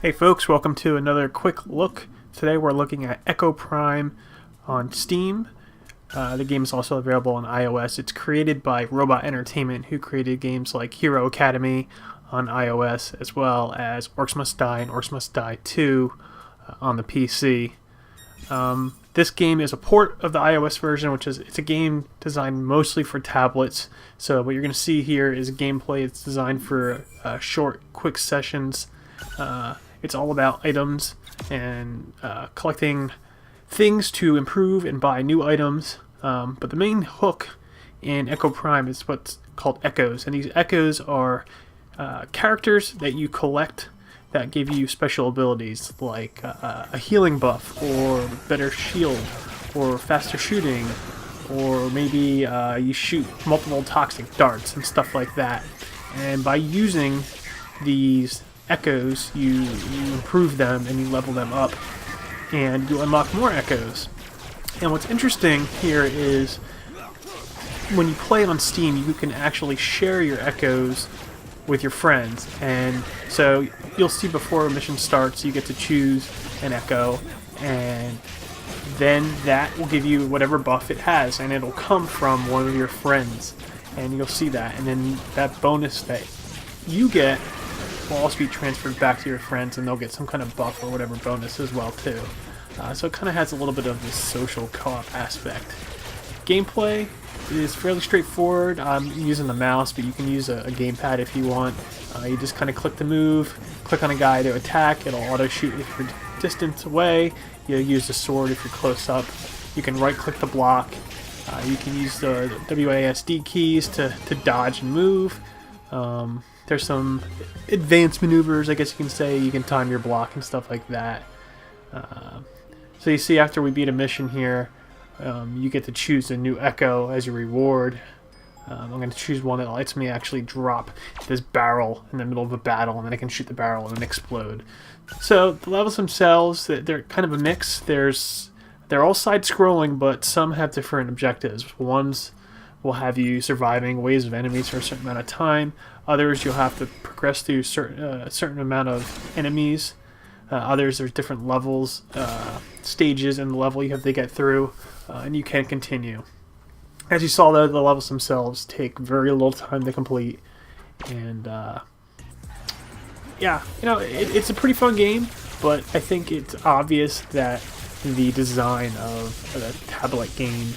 Hey folks, welcome to another quick look. Today we're looking at Echo Prime on Steam. The game is also available on iOS. It's created by Robot Entertainment, who created games like Hero Academy on iOS, as well as Orcs Must Die and Orcs Must Die 2 on the PC. This game is a port of the iOS version, it's a game designed mostly for tablets. So what you're going to see here is gameplay. It's designed for short, quick sessions. It's all about items and collecting things to improve and buy new items. But the main hook in Echo Prime is what's called echoes. And these echoes are characters that you collect that give you special abilities, like a healing buff, or better shield, or faster shooting, or maybe you shoot multiple toxic darts and stuff like that. And by using these echoes, you improve them and you level them up, and you unlock more echoes. And what's interesting here is when you play on Steam, you can actually share your echoes with your friends. And so you'll see before a mission starts, you get to choose an echo, and then that will give you whatever buff it has, and it'll come from one of your friends, and you'll see that. And then that bonus that you get will also be transferred back to your friends, and they'll get some kind of buff or whatever bonus as well too. So it kind of has a little bit of this social co-op aspect. Gameplay is fairly straightforward. I'm using the mouse, but you can use a gamepad if you want. You just kind of click to move, click on a guy to attack. It'll auto shoot if you're distance away. You'll use the sword if you're close up. You can right click to block. You can use the WASD keys to dodge and move. There's some advanced maneuvers, I guess you can say. You can time your block and stuff like that. So you see, after we beat a mission here, you get to choose a new echo as your reward. I'm going to choose one that lets me actually drop this barrel in the middle of a battle, and then I can shoot the barrel and then explode. So the levels themselves, they're kind of a mix. They're all side-scrolling, but some have different objectives. Ones will have you surviving waves of enemies for a certain amount of time. Others, you'll have to progress through a certain amount of enemies. Others, there's different levels, stages in the level you have to get through, and you can continue. As you saw, though, the levels themselves take very little time to complete, and yeah, it's a pretty fun game, but I think it's obvious that the design of the tablet game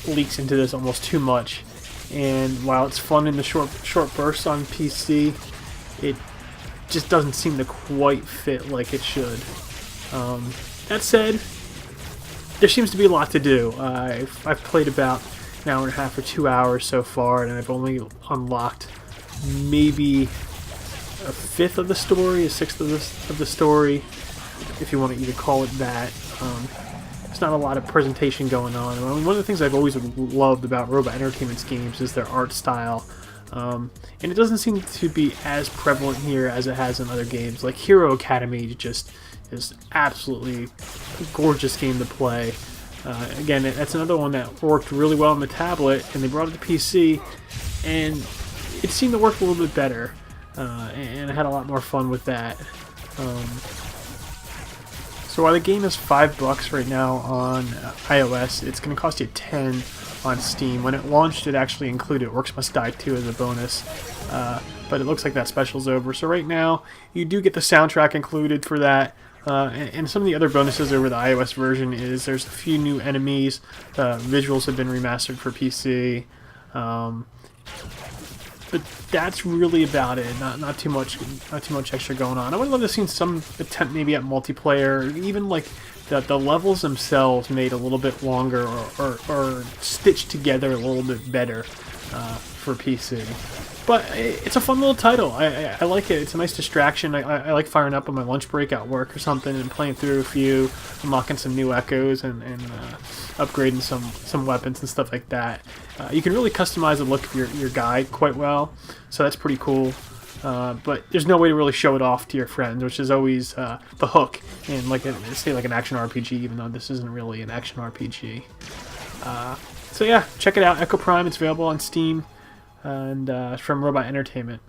leaks into this almost too much. And while it's fun in the short bursts on PC, it just doesn't seem to quite fit like it should. That said, there seems to be a lot to do. I've played about an hour and a half or 2 hours so far, and I've only unlocked maybe a fifth of the story, a sixth of the story, if you want to even call it that. There's not a lot of presentation going on. I mean, one of the things I've always loved about Robot Entertainment's games is their art style. And it doesn't seem to be as prevalent here as it has in other games. Like Hero Academy just is absolutely a gorgeous game to play. Again, that's another one that worked really well on the tablet, and they brought it to PC, and it seemed to work a little bit better. And I had a lot more fun with that. So while the game is $5 right now on iOS, it's going to cost you $10 on Steam. When it launched, it actually included Orcs Must Die 2 as a bonus, but it looks like that special's over. So right now, you do get the soundtrack included for that, and some of the other bonuses over the iOS version is there's a few new enemies. Visuals have been remastered for PC. But that's really about it. Not too much extra going on. I would love to see some attempt maybe at multiplayer, even like the levels themselves made a little bit longer or stitched together a little bit better for PC. But it's a fun little title. I like it. It's a nice distraction. I like firing up on my lunch break at work or something and playing through a few, unlocking some new echoes and upgrading some weapons and stuff like that. You can really customize the look of your guy quite well, so that's pretty cool. But there's no way to really show it off to your friends, which is always the hook in like an action RPG, even though this isn't really an action RPG. So yeah, check it out. Echo Prime. It's available on Steam. And from Robot Entertainment.